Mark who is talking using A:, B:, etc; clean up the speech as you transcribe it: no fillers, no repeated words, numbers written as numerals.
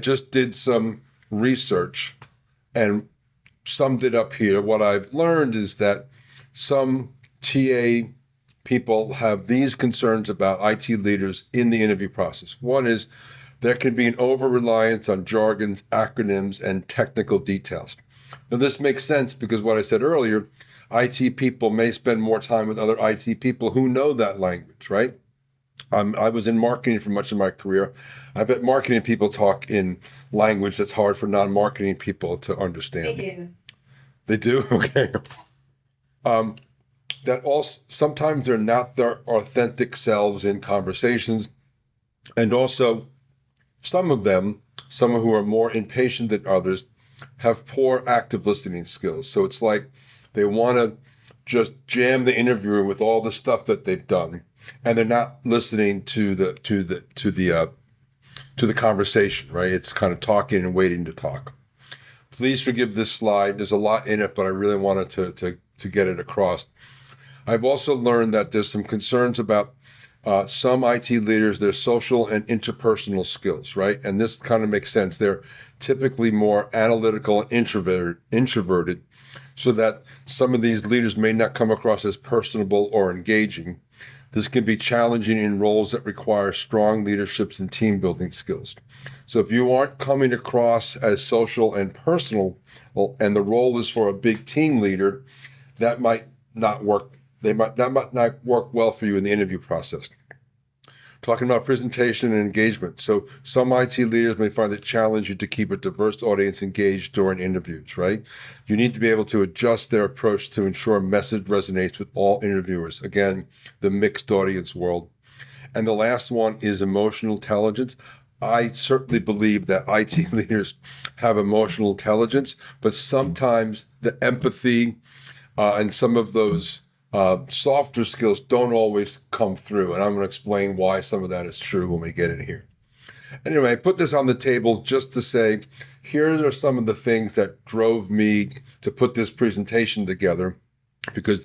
A: Just did some research and summed it up here. What I've learned is that some TA people have these concerns about IT leaders in the interview process. One is there can be an over-reliance on jargons, acronyms, and technical details. Now, this makes sense because what I said earlier, IT people may spend more time with other IT people who know that language, right? I was in marketing for much of my career. I bet marketing people talk in language that's hard for non-marketing people to understand.
B: They do.
A: They do? Okay. That also sometimes they're not their authentic selves in conversations. And also, some of them, some who are more impatient than others, have poor active listening skills. So it's like they want to just jam the interviewer with all the stuff that they've done, and they're not listening to the conversation, right? It's kind of talking and waiting to talk. Please forgive this slide. There's a lot in it, but I really wanted to get it across. I've also learned that there's some concerns about some IT leaders, their social and interpersonal skills, right? And this kind of makes sense. They're typically more analytical and introverted, so that some of these leaders may not come across as personable or engaging. This can be challenging in roles that require strong leaderships and team building skills. So if you aren't coming across as social and personal, and the role is for a big team leader, that might not work. That might not work well for you in the interview process. Talking about presentation and engagement. So some IT leaders may find it challenging to keep a diverse audience engaged during interviews, right? You need to be able to adjust their approach to ensure message resonates with all interviewers. Again, the mixed audience world. And the last one is emotional intelligence. I certainly believe that IT leaders have emotional intelligence, but sometimes the empathy and some of those softer skills don't always come through. And I'm going to explain why some of that is true when we get in here. Anyway, I put this on the table just to say, here are some of the things that drove me to put this presentation together, because